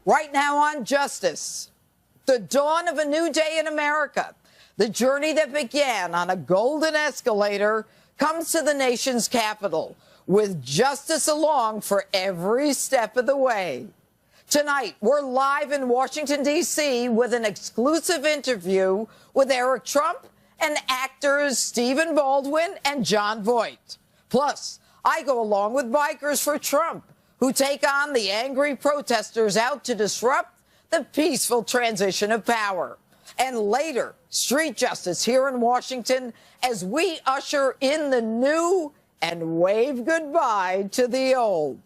Right now on Justice, the dawn of a new day in America. The journey that began on a golden escalator comes to the nation's capital, with justice along for every step of the way. Tonight, we're live in Washington, D.C. with an exclusive interview with Eric Trump and actors Stephen Baldwin and Jon Voight. Plus, I go along with Bikers for Trump, who take on the angry protesters out to disrupt the peaceful transition of power. And later, street justice here in Washington as we usher in the new and wave goodbye to the old.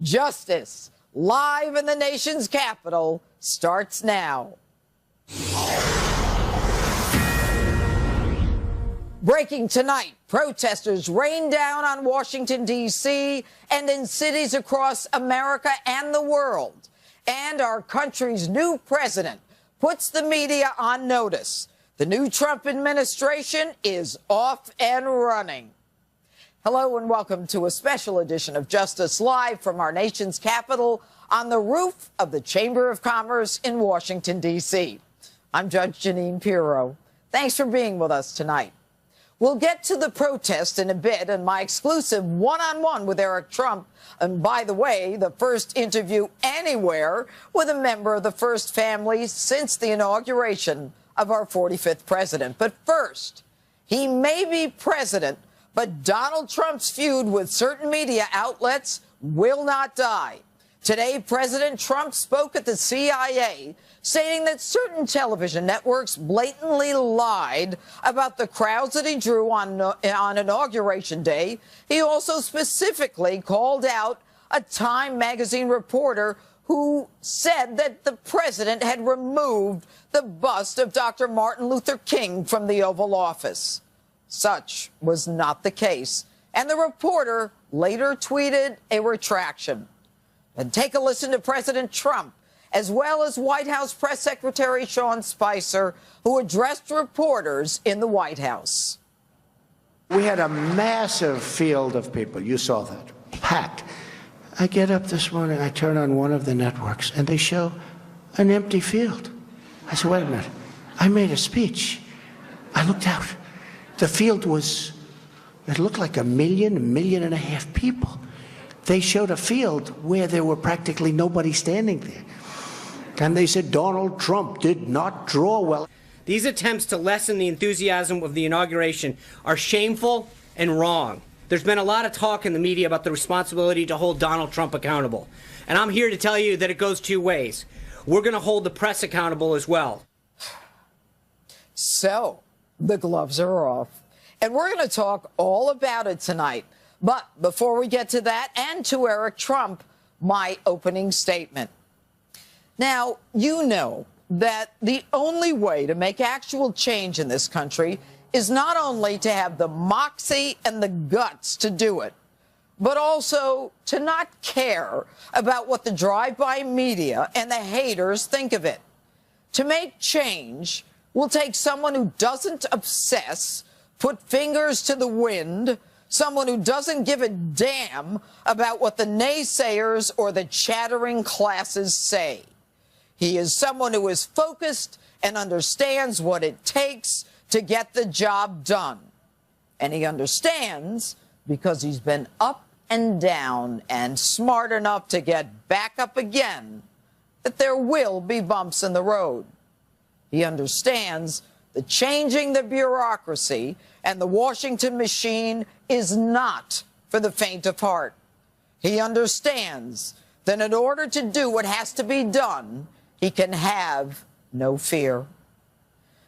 Justice, live in the nation's capital, starts now. Breaking tonight, protesters rain down on Washington, D.C. and in cities across America and the world. And our country's new president puts the media on notice. The new Trump administration is off and running. Hello and welcome to a special edition of Justice Live from our nation's capital on the roof of the Chamber of Commerce in Washington, D.C. I'm Judge Jeanine Pirro. Thanks for being with us tonight. We'll get to the protest in a bit and my exclusive one-on-one with Eric Trump. And by the way, the first interview anywhere with a member of the first family since the inauguration of our 45th president. But first, he may be president, but Donald Trump's feud with certain media outlets will not die. Today, President Trump spoke at the CIA, stating that certain television networks blatantly lied about the crowds that he drew on Inauguration Day. He also specifically called out a Time magazine reporter who said that the president had removed the bust of Dr. Martin Luther King from the Oval Office. Such was not the case, and the reporter later tweeted a retraction. And take a listen to President Trump, as well as White House Press Secretary Sean Spicer, who addressed reporters in the White House. We had a massive field of people. You saw that. Packed. I get up this morning, I turn on one of the networks, and they show an empty field. I said, wait a minute. I made a speech. I looked out. The field it looked like 1.5 million people. They showed a field where there were practically nobody standing there. And they said Donald Trump did not draw well. These attempts to lessen the enthusiasm of the inauguration are shameful and wrong. There's been a lot of talk in the media about the responsibility to hold Donald Trump accountable. And I'm here to tell you that it goes two ways. We're going to hold the press accountable as well. So, the gloves are off. And we're going to talk all about it tonight. But before we get to that and to Eric Trump, my opening statement. Now, you know that the only way to make actual change in this country is not only to have the moxie and the guts to do it, but also to not care about what the drive-by media and the haters think of it. To make change will take someone who doesn't obsess, put fingers to the wind, someone who doesn't give a damn about what the naysayers or the chattering classes say. He is someone who is focused and understands what it takes to get the job done. And he understands, because he's been up and down and smart enough to get back up again, that there will be bumps in the road. He understands that changing the bureaucracy and the Washington machine is not for the faint of heart. He understands that in order to do what has to be done, he can have no fear.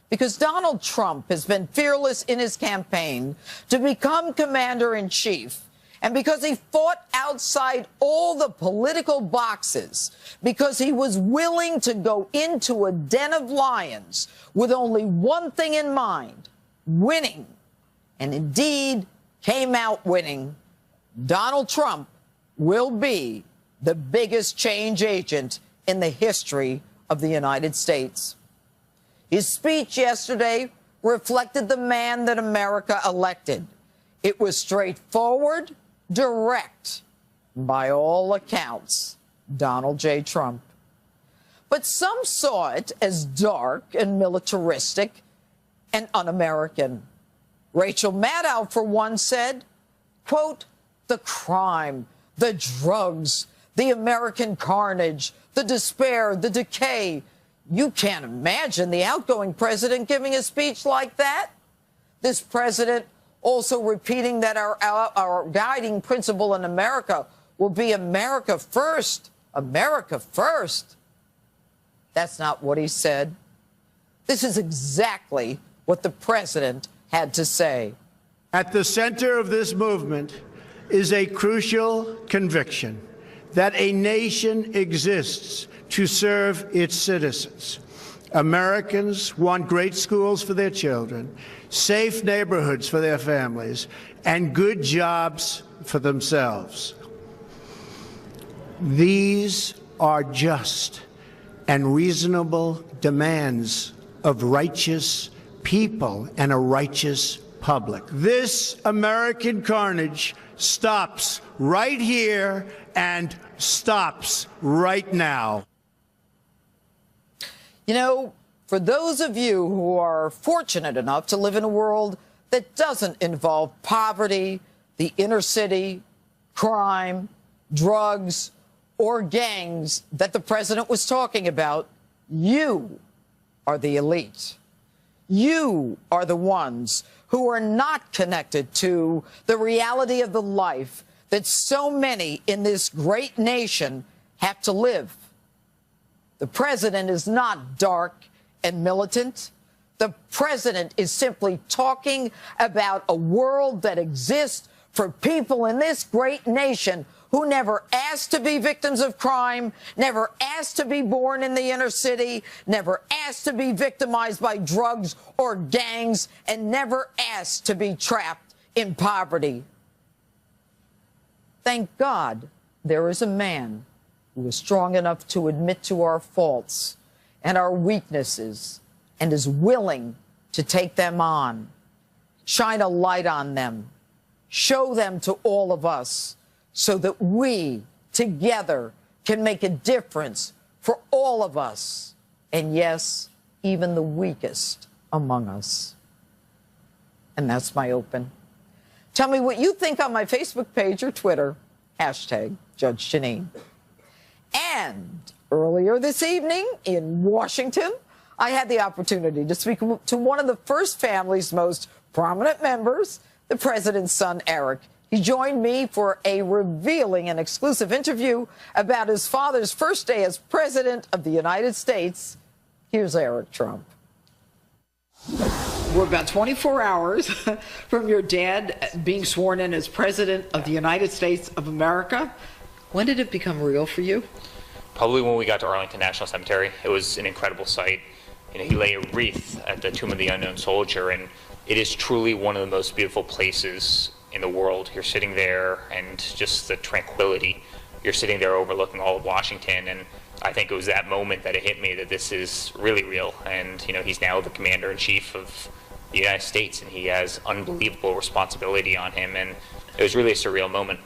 Because Donald Trump has been fearless in his campaign to become commander-in-chief, and because he fought outside all the political boxes, because he was willing to go into a den of lions with only one thing in mind, winning, and indeed came out winning, Donald Trump will be the biggest change agent in the history of the United States. His speech yesterday reflected the man that America elected. It was straightforward, direct, by all accounts, Donald J. Trump. but some saw it as dark and militaristic and un-American. Rachel Maddow, for one, said, quote, "The crime, the drugs, the American carnage, the despair, the decay. You can't imagine the outgoing president giving a speech like that." This president also repeating that our guiding principle in America will be America first. America first. That's not what he said. This is exactly what the president had to say. At the center of this movement is a crucial conviction that a nation exists to serve its citizens. Americans want great schools for their children, safe neighborhoods for their families, and good jobs for themselves. These are just and reasonable demands of righteous people and a righteous public. This American carnage stops right here and stops right now. You know, for those of you who are fortunate enough to live in a world that doesn't involve poverty, the inner city, crime, drugs, or gangs that the president was talking about, you are the elite. You are the ones who are not connected to the reality of the life that so many in this great nation have to live. The president is not dark and militant. The president is simply talking about a world that exists for people in this great nation who never asked to be victims of crime, never asked to be born in the inner city, never asked to be victimized by drugs or gangs, and never asked to be trapped in poverty. Thank God there is a man who is strong enough to admit to our faults and our weaknesses and is willing to take them on, shine a light on them, show them to all of us so that we together can make a difference for all of us, and yes, even the weakest among us. And that's my open. Tell me what you think on my Facebook page or Twitter, hashtag Judge Jeanine. And earlier this evening in Washington, I had the opportunity to speak to one of the first family's most prominent members, the president's son, Eric. He joined me for a revealing and exclusive interview about his father's first day as president of the United States. Here's Eric Trump. We're about 24 hours from your dad being sworn in as president of the United States of America. When did it become real for you? Probably when we got to Arlington National Cemetery. It was an incredible sight. You know, he lay a wreath at the Tomb of the Unknown Soldier, and it is truly one of the most beautiful places in the world. You're sitting there, and just the tranquility. You're sitting there overlooking all of Washington, and I think it was that moment that it hit me that this is really real. And you know, he's now the commander-in-chief of the United States, and he has unbelievable responsibility on him, and it was really a surreal moment.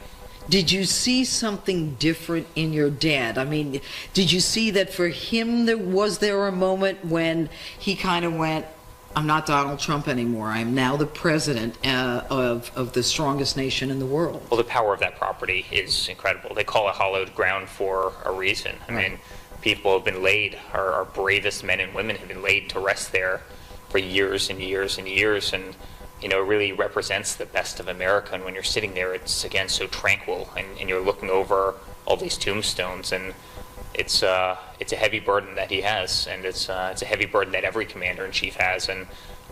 Did you see something different in your dad? I mean, did you see that for him, was there a moment when he kind of went, I'm not Donald Trump anymore. I'm now the president of the strongest nation in the world? Well, the power of that property is incredible. They call it hallowed ground for a reason. I mean, people have been laid, our bravest men and women have been laid to rest there for years and years and years. And you know, it really represents the best of America. And when you're sitting there, it's, again, so tranquil, and you're looking over all these tombstones, and it's a heavy burden that he has, and it's a heavy burden that every commander-in-chief has, and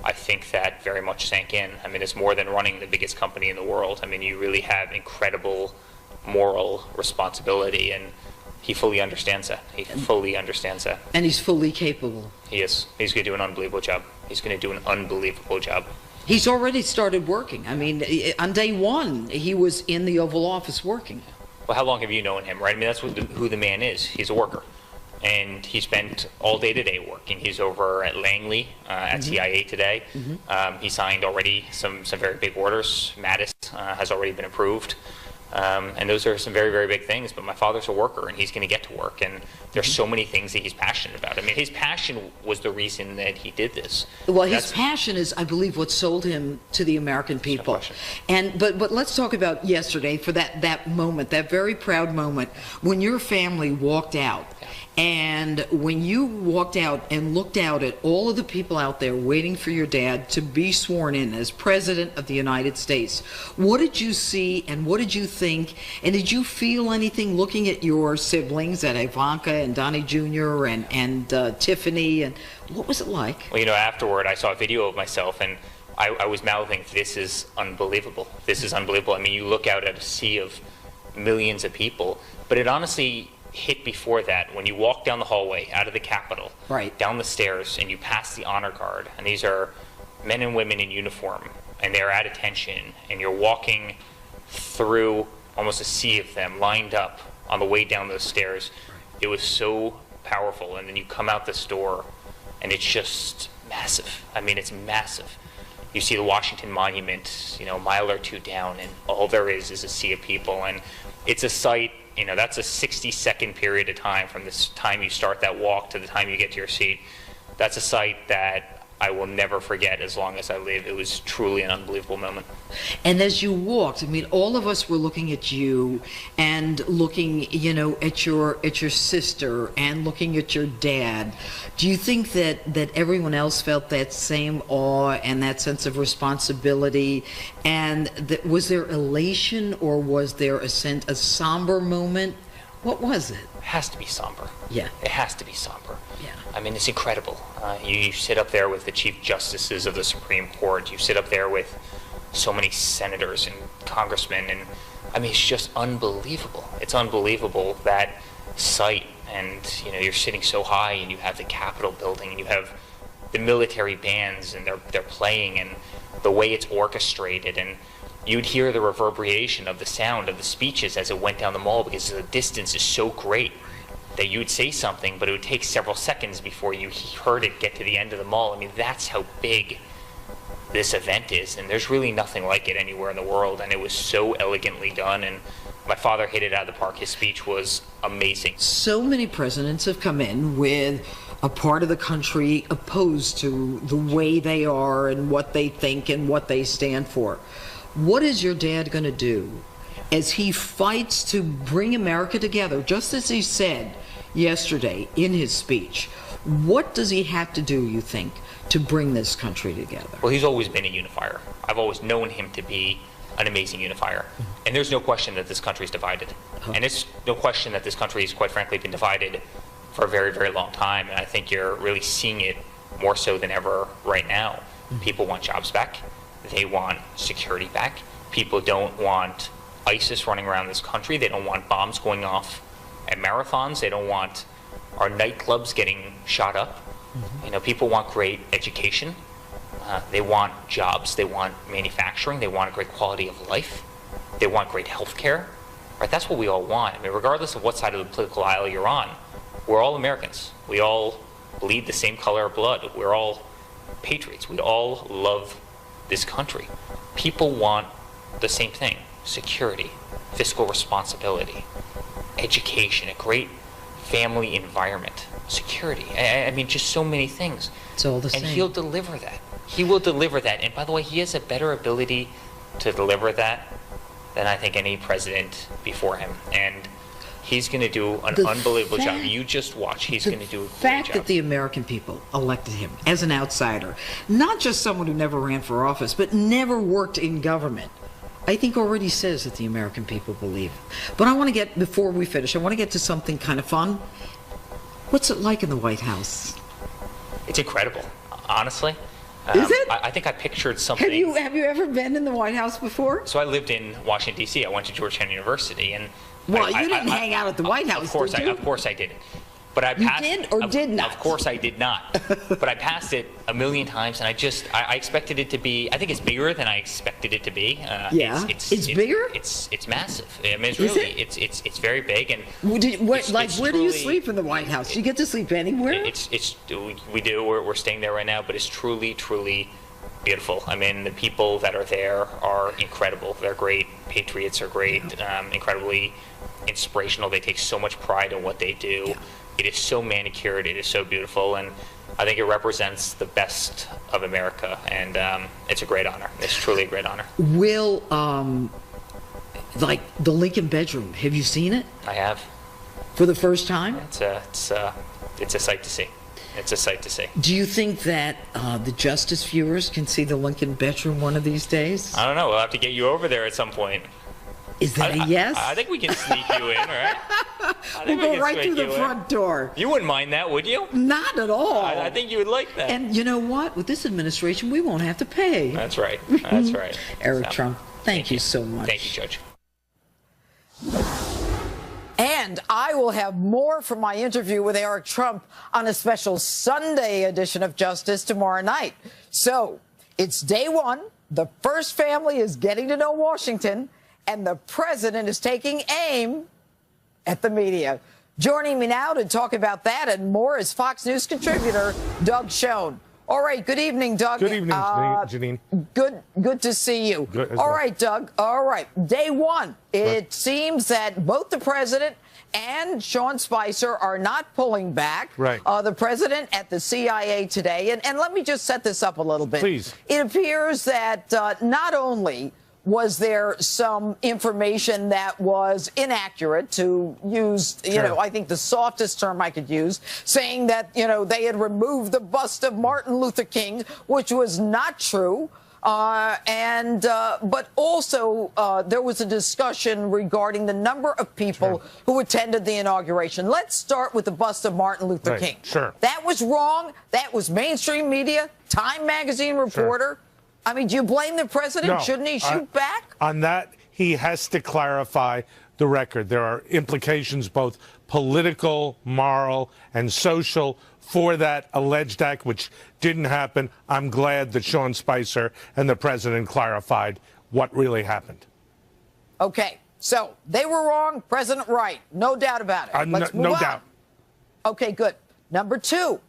I think that very much sank in. I mean, it's more than running the biggest company in the world. I mean, you really have incredible moral responsibility, and he fully understands that. He fully understands that. And he's fully capable. He is. He's going to do an unbelievable job. He's going to do an unbelievable job. He's already started working. I mean, on day one, he was in the Oval Office working. Well, how long have you known him, right? I mean, that's who the man is. He's a worker. And he spent all day today working. He's over at Langley at CIA today. He signed already some very big orders. Mattis has already been approved. And those are some very, very big things. But my father's a worker, and he's going to get to work. And there's so many things that he's passionate about. I mean, his passion was the reason that he did this. Well, his passion is, I believe, what sold him to the American people. No question. And but let's talk about yesterday, for that moment, that very proud moment when your family walked out. And when you walked out and looked out at all of the people out there waiting for your dad to be sworn in as President of the United States, what did you see and what did you think? And did you feel anything looking at your siblings, at Ivanka and Donnie Jr. and Tiffany? And what was it like? Well, you know, afterward, I saw a video of myself, and I was mouthing, "This is unbelievable. This is unbelievable." I mean, you look out at a sea of millions of people, but it honestly hit before that when you walk down the hallway out of the Capitol, right, down the stairs, and you pass the honor guard, and these are men and women in uniform, and they're at attention, and you're walking through almost a sea of them lined up on the way down those stairs. It was so powerful. And then you come out this door, and it's just massive. I mean, it's massive. You see the Washington Monument, you know, a mile or two down, and all there is a sea of people. And it's a sight, you know, that's a 60-second period of time from this time you start that walk to the time you get to your seat. That's a sight that I will never forget as long as I live. It was truly an unbelievable moment. And as you walked, I mean, all of us were looking at you and looking, you know, at your sister and looking at your dad. Do you think that everyone else felt that same awe and that sense of responsibility? And was there elation, or was there a somber moment? What was it? It has to be somber. Yeah. It has to be somber. Yeah. I mean, it's incredible. You sit up there with the chief justices of the Supreme Court. You sit up there with so many senators and congressmen, and I mean, it's just unbelievable. It's unbelievable, that sight. And you know, you're sitting so high, and you have the Capitol building, and you have the military bands, and they're playing, and the way it's orchestrated, and you'd hear the reverberation of the sound of the speeches as it went down the mall, because the distance is so great that you would say something, but it would take several seconds before you heard it get to the end of the mall. I mean, that's how big this event is, and there's really nothing like it anywhere in the world, and it was so elegantly done, and my father hit it out of the park. His speech was amazing. So many presidents have come in with a part of the country opposed to the way they are and what they think and what they stand for. What is your dad going to do as he fights to bring America together, just as he said yesterday in his speech? What does he have to do, you think, to bring this country together? Well, he's always been a unifier. I've always known him to be an amazing unifier. And there's no question that this country is divided. And it's no question that this country has, quite frankly, been divided for a very, very long time. And I think you're really seeing it more so than ever right now. People want jobs back. They want security back. People don't want ISIS running around this country. They don't want bombs going off at marathons. They don't want our nightclubs getting shot up. You know, people want great education. They want jobs. They want manufacturing. They want a great quality of life. They want great health care. Right? That's what we all want. I mean, regardless of what side of the political aisle you're on, we're all Americans. We all bleed the same color of blood. We're all patriots. We all love this country. People want the same thing: security, fiscal responsibility, education, a great family environment, security. I mean, just so many things. It's all the same. And he'll deliver that. He will deliver that. And by the way, he has a better ability to deliver that than I think any president before him. And he's going to do an unbelievable job. You just watch. He's going to do a great job. The fact that the American people elected him as an outsider, not just someone who never ran for office, but never worked in government, I think already says that the American people believe. But I want to get, before we finish, I want to get to something kind of fun. What's it like in the White House? It's incredible, honestly. Is it? I think I pictured something. Have you ever been in the White House before? So I lived in Washington, D.C. I went to Georgetown University, and well, you didn't hang out at the White House, did you? Of course I did. But I passed. You did or did not? Of course I did not. But I passed it a million times, and I expected it to be. I think it's bigger than I expected it to be. Yeah, it's bigger. It's massive. I mean, it's Is really it? it's very big, and Where do you truly, sleep in the White House? Do you get to sleep anywhere? We do. We're staying there right now, but it's truly beautiful. I mean, the people that are there are incredible. They're great. Patriots are great, incredibly inspirational. They take so much pride in what they do. It is so manicured. It is so beautiful. And I think it represents the best of America. And it's a great honor. It's truly a great honor. Will, like the Lincoln bedroom, have you seen it? I have. For the first time? It's a sight to see. It's a sight to see. Do you think that the Justice viewers can see the Lincoln bedroom one of these days? I don't know. We'll have to get you over there at some point. Is that a yes? I think we can sneak you in, all right? We'll go right through the front door. You wouldn't mind that, would you? Not at all. I think you would like that. And you know what? With this administration, we won't have to pay. That's right. That's right. Eric Trump, thank you so much. Thank you, Judge. And I will have more from my interview with Eric Trump on a special Sunday edition of Justice tomorrow night. So it's day one. The first family is getting to know Washington, and the president is taking aim at the media. Joining me now to talk about that and more is Fox News contributor Doug Schoen. All right, good evening, Doug. Good evening, Jeanine. Good to see you. Good as All well. right, Doug. All right, day one. It seems that both the president and Sean Spicer are not pulling back. Right. The president at the CIA today. And let me just set this up a little bit. Please. It appears that not only was there some information that was inaccurate, to use, you know, I think the softest term I could use, saying that, you know, they had removed the bust of Martin Luther King, which was not true. But also there was a discussion regarding the number of people who attended the inauguration. Let's start with the bust of Martin Luther King. Sure. That was wrong. That was mainstream media, Time magazine reporter. I mean, do you blame the president? No, Shouldn't he shoot back? On that, he has to clarify the record. There are implications, both political, moral, and social, for that alleged act, which didn't happen. I'm glad that Sean Spicer and the president clarified what really happened. Okay, so they were wrong, president right. No doubt about it. Let's move no on. doubt. Okay, good. Number two.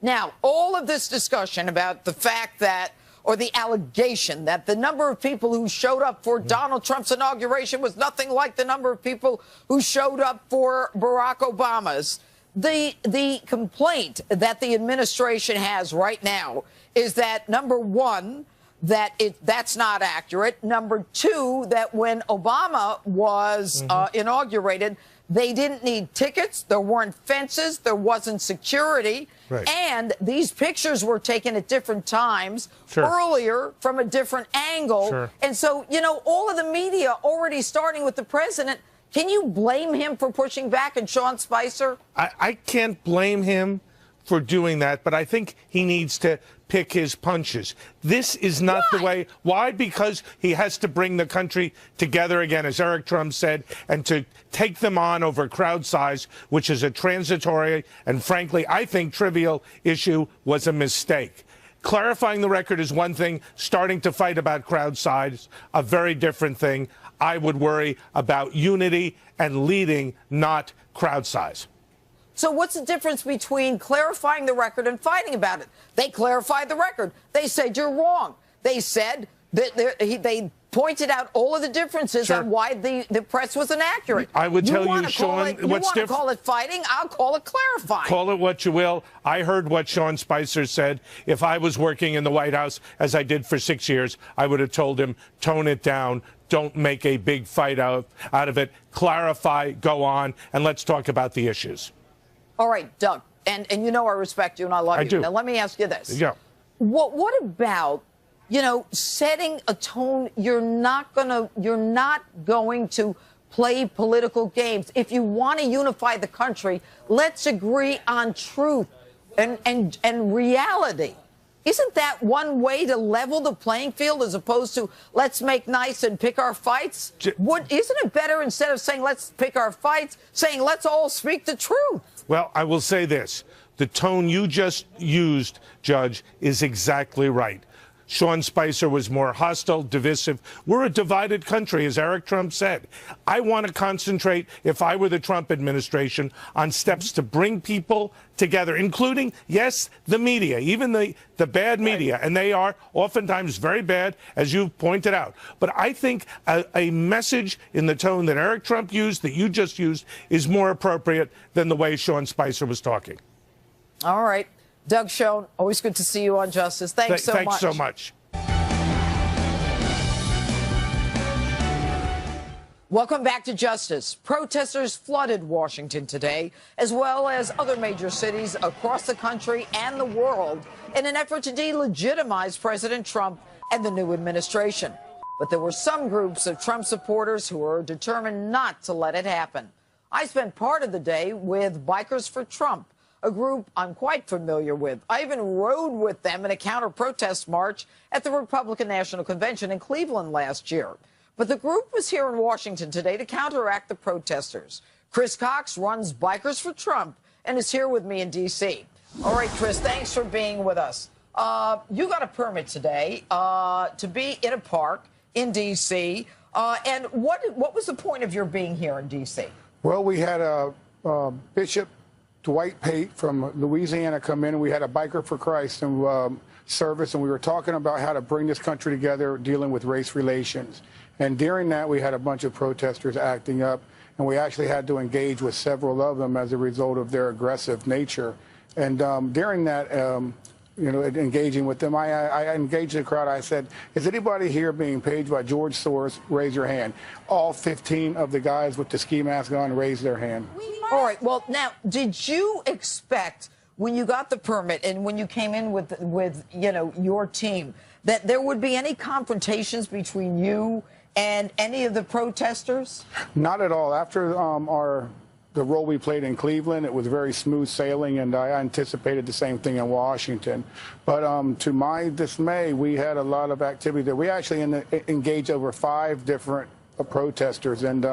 Now, all of this discussion about the fact that, or the allegation that the number of people who showed up for Donald Trump's inauguration was nothing like the number of people who showed up for Barack Obama's. The complaint that the administration has right now is that, number one, that's not accurate. Number two, that when Obama was inaugurated, they didn't need tickets. There weren't fences. There wasn't security. Right. And these pictures were taken at different times, earlier, from a different angle. And so, you know, all of the media already starting with the president. Can you blame him for pushing back, and Sean Spicer? I can't blame him for doing that, but I think he needs to pick his punches. This is not the way. Why? Because he has to bring the country together again, as Eric Trump said, and to take them on over crowd size, which is a transitory and, frankly, I think trivial issue, was a mistake. Clarifying the record is one thing. Starting to fight about crowd size, a very different thing. I would worry about unity and leading, not crowd size. So what's the difference between clarifying the record and fighting about it? They clarified the record. They said you're wrong. They said that they pointed out all of the differences on why the press was inaccurate. I would tell you, Sean, you want to call it fighting? I'll call it clarifying. Call it what you will. I heard what Sean Spicer said. If I was working in the White House, as I did for 6 years, I would have told him, tone it down. Don't make a big fight out of it. Clarify, go on, and let's talk about the issues. All right, Doug, and you know I respect you and I love you. I do. Now, let me ask you this. Yeah. What about, you know, setting a tone? You're not going to play political games. If you want to unify the country, let's agree on truth and reality. Isn't that one way to level the playing field, as opposed to let's make nice and pick our fights? Isn't it better, instead of saying let's pick our fights, saying let's all speak the truth? Well, I will say this. The tone you just used, Judge, is exactly right. Sean Spicer was more hostile, divisive. We're a divided country, as Eric Trump said. I want to concentrate, if I were the Trump administration, on steps to bring people together, including, yes, the media, even the bad media, and they are oftentimes very bad, as you pointed out. But I think a message in the tone that Eric Trump used, that you just used, is more appropriate than the way Sean Spicer was talking. All right. Doug Schoen, always good to see you on Justice. Thanks so much. Thanks so much. Welcome back to Justice. Protesters flooded Washington today, as well as other major cities across the country and the world, in an effort to delegitimize President Trump and the new administration. But there were some groups of Trump supporters who were determined not to let it happen. I spent part of the day with Bikers for Trump, a group I'm quite familiar with. I even rode with them in a counter-protest march at the Republican National Convention in Cleveland last year. But the group was here in Washington today to counteract the protesters. Chris Cox runs Bikers for Trump and is here with me in D.C. All right, Chris, thanks for being with us. You got a permit today to be in a park in D.C. And what was the point of your being here in D.C.? Well, we had a Bishop Dwight Pate from Louisiana come in, and we had a Biker for Christ and service, and we were talking about how to bring this country together dealing with race relations. And during that, we had a bunch of protesters acting up, and we actually had to engage with several of them as a result of their aggressive nature. And during that, engaging with them, I engaged the crowd. I said, is anybody here being paid by George Soros? Raise your hand. All 15 of the guys with the ski mask on raised their hand. All right. Well, now, did you expect when you got the permit and when you came in with your team that there would be any confrontations between you and any of the protesters? Not at all. After the role we played in Cleveland, it was very smooth sailing, and I anticipated the same thing in Washington. But to my dismay, we had a lot of activity there. We actually engaged over 5 different protesters, and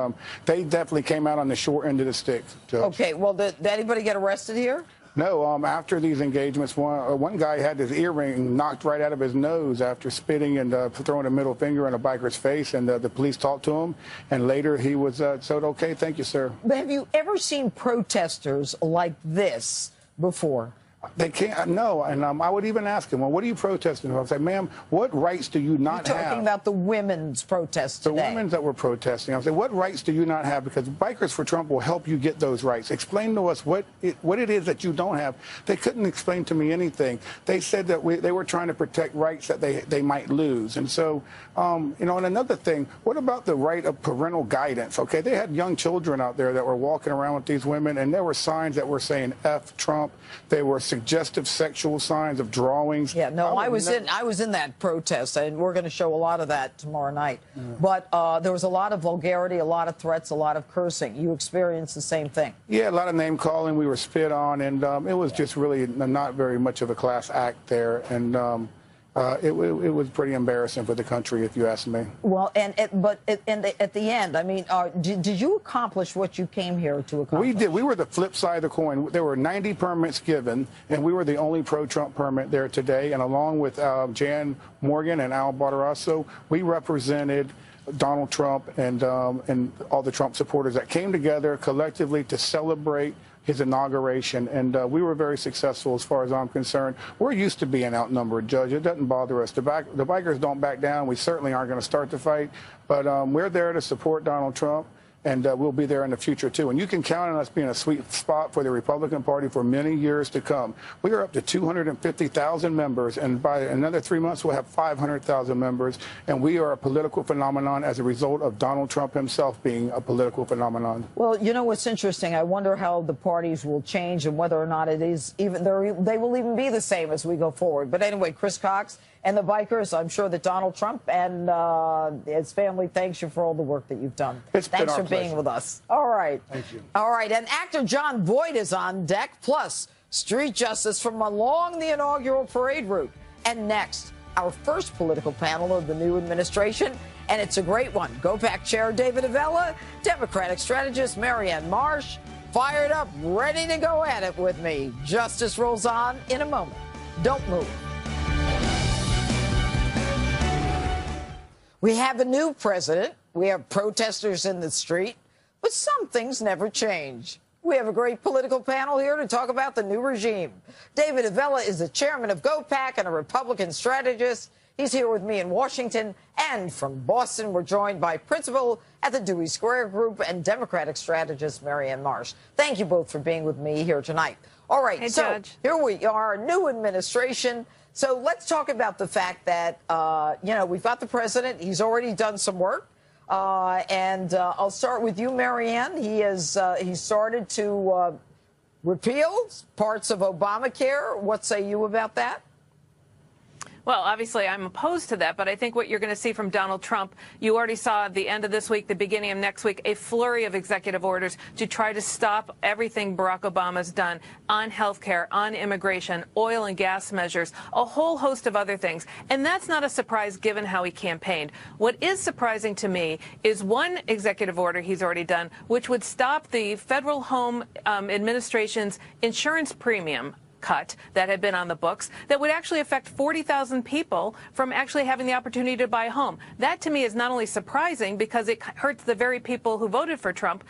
they definitely came out on the short end of the stick, Judge. Okay. Well, did anybody get arrested here? No. After these engagements, one guy had his earring knocked right out of his nose after spitting and throwing a middle finger in a biker's face, and the police talked to him, and later he was said, okay, thank you, sir. But have you ever seen protesters like this before? They can't, no, and I would even ask him, well, what are you protesting about? I say, ma'am, what rights do you not have? You're talking about the women's protests today. The women's that were protesting. I say, what rights do you not have? Because Bikers for Trump will help you get those rights. Explain to us what it is that you don't have. They couldn't explain to me anything. They said that they were trying to protect rights that they might lose. And so, and another thing, what about the right of parental guidance? Okay, they had young children out there that were walking around with these women, and there were signs that were saying F Trump. They were suggestive sexual signs of drawings. Yeah, no, I was in that protest, and we're going to show a lot of that tomorrow night. Yeah. But there was a lot of vulgarity, a lot of threats, a lot of cursing. You experienced the same thing. Yeah, a lot of name calling. We were spit on, and it was just really not very much of a class act there. And it was pretty embarrassing for the country, if you ask me. Well, but at the end, I mean, did you accomplish what you came here to accomplish? We did. We were the flip side of the coin. There were 90 permits given, and we were the only pro-Trump permit there today. And along with Jan Morgan and Al Bartarasso, we represented Donald Trump and all the Trump supporters that came together collectively to celebrate his inauguration, and we were very successful as far as I'm concerned. We're used to being outnumbered, Judge. It doesn't bother us. The bikers don't back down. We certainly aren't going to start the fight, but we're there to support Donald Trump, and we'll be there in the future, too. And you can count on us being a sweet spot for the Republican Party for many years to come. We are up to 250,000 members, and by another 3 months, we'll have 500,000 members, and we are a political phenomenon as a result of Donald Trump himself being a political phenomenon. Well, you know what's interesting? I wonder how the parties will change and whether or not it is even they will even be the same as we go forward. But anyway, Chris Cox and the bikers, I'm sure that Donald Trump and his family thanks you for all the work that you've done. Thanks for being with us. All right. Thank you. All right. And actor Jon Voight is on deck, plus street justice from along the inaugural parade route. And next, our first political panel of the new administration, and it's a great one. Go Back Chair David Avella, Democratic strategist Marianne Marsh, fired up, ready to go at it with me. Justice rolls on in a moment. Don't move. We have a new president. We have protesters in the street. But some things never change. We have a great political panel here to talk about the new regime. David Avella is the chairman of GOPAC and a Republican strategist. He's here with me in Washington. And from Boston, we're joined by principal at the Dewey Square Group and Democratic strategist Marianne Marsh. Thank you both for being with me here tonight. All right, hey, so Judge. Here we are, new administration. So let's talk about the fact that, we've got the president. He's already done some work. I'll start with you, Marianne. He started to repeal parts of Obamacare. What say you about that? Well, obviously, I'm opposed to that, but I think what you're going to see from Donald Trump, you already saw at the end of this week, the beginning of next week, a flurry of executive orders to try to stop everything Barack Obama's done on health care, on immigration, oil and gas measures, a whole host of other things. And that's not a surprise given how he campaigned. What is surprising to me is one executive order he's already done, which would stop the Federal Home Administration's insurance premium cut that had been on the books that would actually affect 40,000 people from actually having the opportunity to buy a home. That, to me, is not only surprising because it hurts the very people who voted for Trump.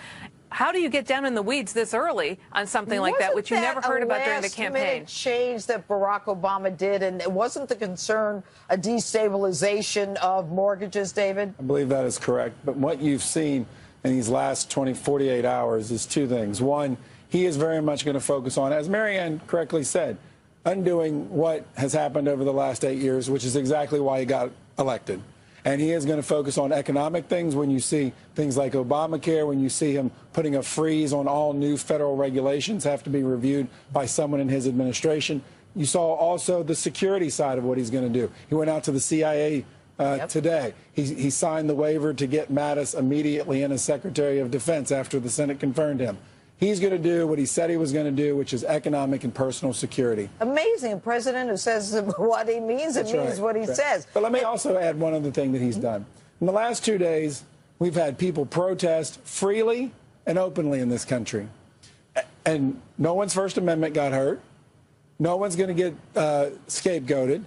How do you get down in the weeds this early on something like that, which you never heard about during the campaign? Wasn't that a change that Barack Obama did, and it wasn't the concern a destabilization of mortgages, David? I believe that is correct. But what you've seen in these last 48 hours is two things. One, he is very much going to focus on, as Marianne correctly said, undoing what has happened over the last 8 years, which is exactly why he got elected. And he is going to focus on economic things. When you see things like Obamacare, when you see him putting a freeze on all new federal regulations have to be reviewed by someone in his administration. You saw also the security side of what he's going to do. He went out to the CIA today. He signed the waiver to get Mattis immediately in as Secretary of Defense after the Senate confirmed him. He's going to do what he said he was going to do, which is economic and personal security. Amazing. A president who says what he means, it means what he says. But let me also add one other thing that he's done. In the last 2 days, we've had people protest freely and openly in this country. And no one's First Amendment got hurt. No one's going to get scapegoated.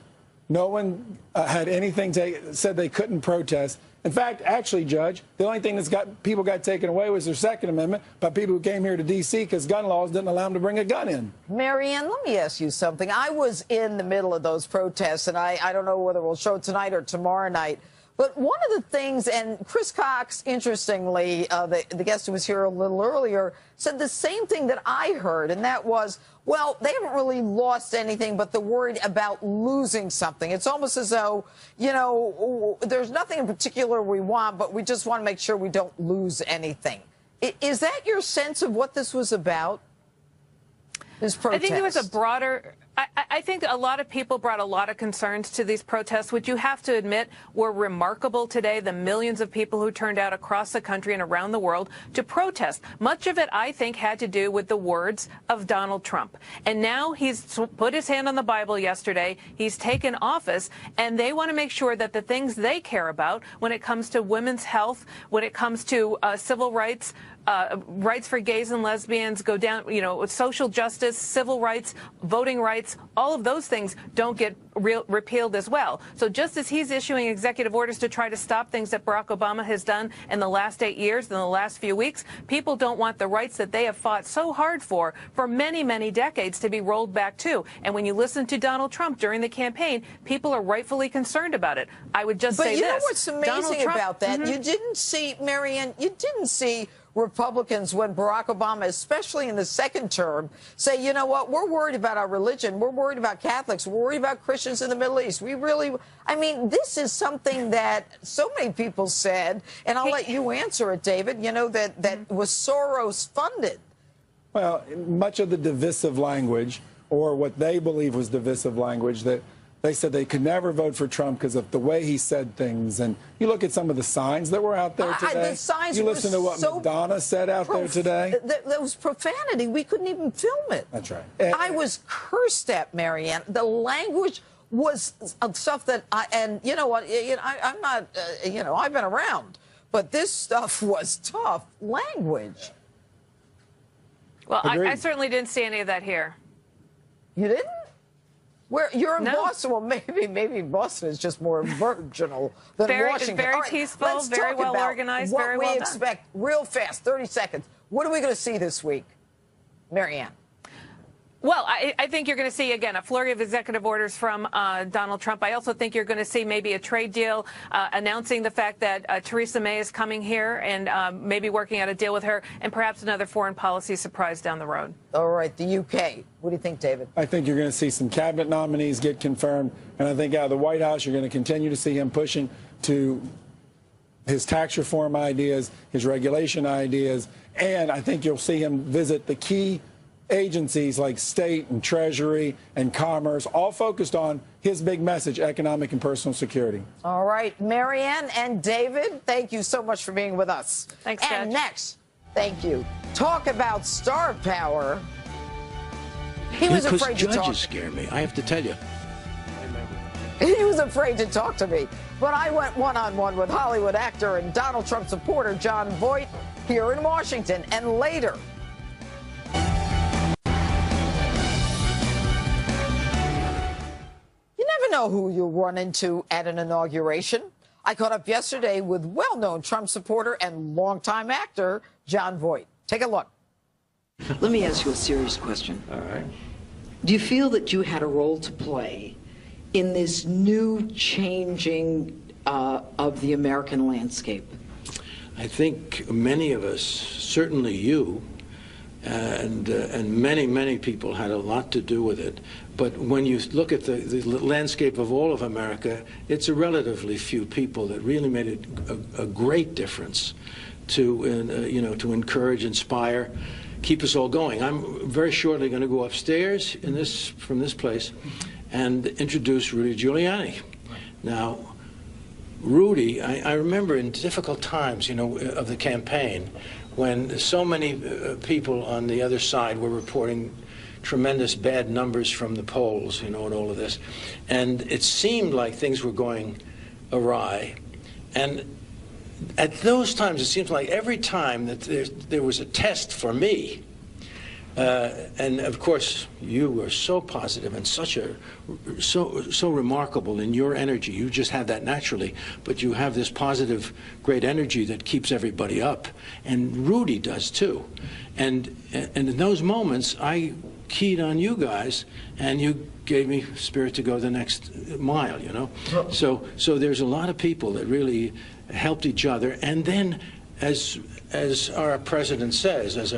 No one had anything said they couldn't protest. In fact, actually, Judge, the only thing that's people got taken away was their Second Amendment by people who came here to D.C. because gun laws didn't allow them to bring a gun in. Marianne, let me ask you something. I was in the middle of those protests, and I don't know whether we'll show it tonight or tomorrow night. But one of the things, and Chris Cox, interestingly, the guest who was here a little earlier, said the same thing that I heard, and that was, well, they haven't really lost anything, but they're worried about losing something. It's almost as though, there's nothing in particular we want, but we just want to make sure we don't lose anything. Is that your sense of what this was about? This protest? I think it was a broader... I think a lot of people brought a lot of concerns to these protests, which you have to admit were remarkable today, the millions of people who turned out across the country and around the world to protest. Much of it, I think, had to do with the words of Donald Trump. And now he's put his hand on the Bible yesterday. He's taken office, and they want to make sure that the things they care about when it comes to women's health, when it comes to civil rights, rights for gays and lesbians go down, social justice, civil rights, voting rights, all of those things don't get repealed as well. So just as he's issuing executive orders to try to stop things that Barack Obama has done in the last 8 years, in the last few weeks, people don't want the rights that they have fought so hard for many, many decades to be rolled back too. And when you listen to Donald Trump during the campaign, people are rightfully concerned about it. I would just say this. But you know what's amazing about that? You didn't see, Marianne, Republicans, when Barack Obama, especially in the second term, say, you know what, we're worried about our religion, we're worried about Catholics, we're worried about Christians in the Middle East. This is something that so many people said, and I'll let you answer it, David, that was Soros funded. Well, much of the divisive language, or what they believe was divisive language, that they said they could never vote for Trump because of the way he said things. And you look at some of the signs that were out there today. The signs you listen to what Madonna said out there today. There was profanity. We couldn't even film it. That's right. I was cursed at, Marianne. The language was stuff that I'm not, I've been around. But this stuff was tough language. Well, I certainly didn't see any of that here. You didn't? Where you're in No. Boston? Well, maybe Boston is just more virginal than Washington. Very All right, peaceful, let's very talk well about organized, what very we well done. expect real fast. 30 seconds. What are we going to see this week, Marianne? Well, I think you're going to see, again, a flurry of executive orders from Donald Trump. I also think you're going to see maybe a trade deal announcing the fact that Theresa May is coming here and maybe working out a deal with her, and perhaps another foreign policy surprise down the road. All right, the UK. What do you think, David? I think you're going to see some cabinet nominees get confirmed, and I think out of the White House, you're going to continue to see him pushing to his tax reform ideas, his regulation ideas, and I think you'll see him visit the key agencies like State and Treasury and Commerce, all focused on his big message, economic and personal security. All right, Marianne and David, thank you so much for being with us. Thanks, And Judge. next, thank you. Talk about star power. He was Because afraid to talk. judges scare me, I have to tell you. He was afraid to talk to me. But I went one-on-one with Hollywood actor and Donald Trump supporter Jon Voight here in Washington. And later, you never know who you'll run into at an inauguration. I caught up yesterday with well-known Trump supporter and longtime actor Jon Voight. Take a look. Let me ask you a serious question. All right. Do you feel that you had a role to play in this new changing of the American landscape? I think many of us, certainly you, and many people had a lot to do with it. But when you look at the landscape of all of America, it's a relatively few people that really made a great difference to to encourage, inspire, keep us all going. I'm very shortly going to go upstairs from this place and introduce Rudy Giuliani. Now, Rudy, I remember in difficult times, of the campaign, when so many people on the other side were reporting tremendous bad numbers from the polls, and all of this. And it seemed like things were going awry. And at those times, it seems like every time that there was a test for me, and of course, you were so positive and so remarkable in your energy. You just have that naturally, but you have this positive, great energy that keeps everybody up. And Rudy does too. And in those moments, I keyed on you guys, and you gave me spirit to go the next mile. So there's a lot of people that really helped each other. And then, as our president says, as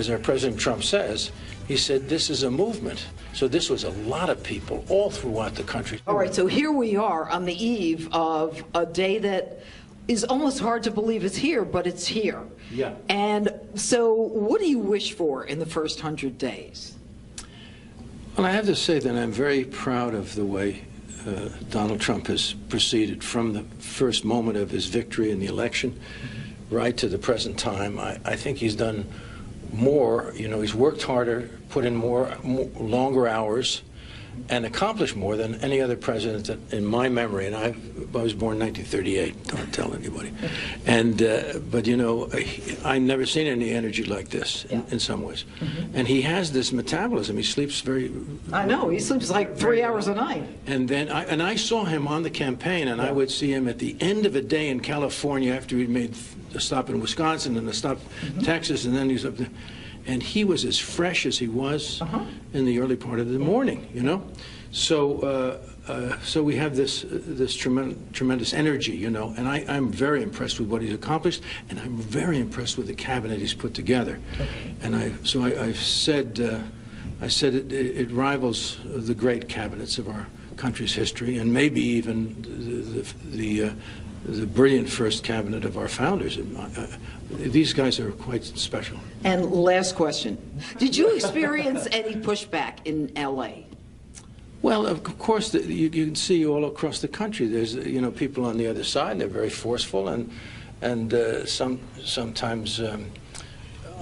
our President Trump says, he said, this is a movement. So this was a lot of people all throughout the country. All right, so here we are on the eve of a day that is almost hard to believe is here, but it's here. Yeah. And so what do you wish for in the first 100 days? Well, I have to say that I'm very proud of the way Donald Trump has proceeded from the first moment of his victory in the election right to the present time. I think he's done more, he's worked harder, put in longer hours, and accomplished more than any other president in my memory. And I was born in 1938. Don't tell anybody. And but I've never seen any energy like this in some ways. And he has this metabolism. He sleeps very. I know he sleeps like 3 hours a night. And then I saw him on the campaign, and I would see him at the end of a day in California after he'd made a stop in Wisconsin and a stop in Texas, and then he's up there. And he was as fresh as he was in the early part of the morning, So, so we have this tremendous energy, and I'm very impressed with what he's accomplished, and I'm very impressed with the cabinet he's put together. And I've said it rivals the great cabinets of our country's history, and maybe even the brilliant first cabinet of our founders. These guys are quite special. And last question. Did you experience any pushback in L.A.? Well, of course, you can see all across the country. There's, people on the other side. They're very forceful and sometimes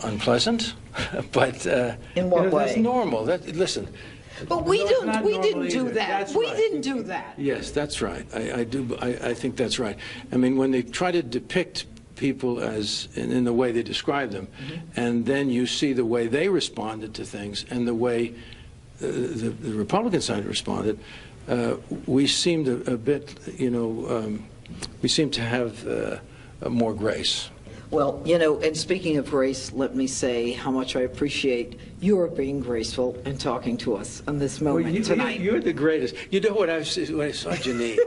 unpleasant. But in what way? That's normal. Listen. But we didn't do that. That's we right. didn't do that. Yes, that's right. I think that's right. I mean, when they try to depict people as in the way they describe them, and then you see the way they responded to things and the way the Republican side responded, we seemed a bit, we seemed to have more grace. Well, and speaking of grace, let me say how much I appreciate your being graceful and talking to us on this moment tonight. You're the greatest. You know what when I saw Jeanine,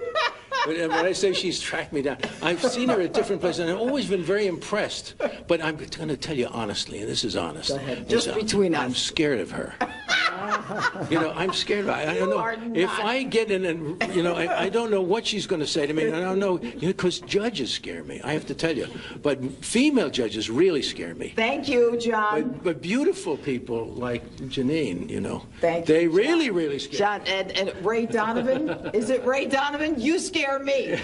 when I say she's tracked me down, I've seen her at different places, and I've always been very impressed. But I'm going to tell you honestly, and this is honest. Go ahead. Just between us. I'm scared of her. I'm scared of her. I don't know. If I get in and, I don't know what she's going to say to me. I don't know, because judges scare me, I have to tell you. But female judges really scare me. Thank you, John. But beautiful people like Jeanine, Thank you, they really, really scare John, me. and Ray Donovan? Is it Ray Donovan? You scare me.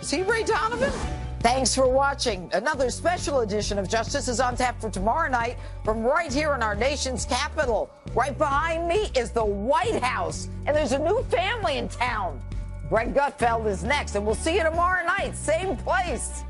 See Ray Donovan? Thanks for watching. Another special edition of Justice is on tap for tomorrow night from right here in our nation's capital. Right behind me is the White House, and there's a new family in town. Greg Gutfeld is next, and we'll see you tomorrow night, same place.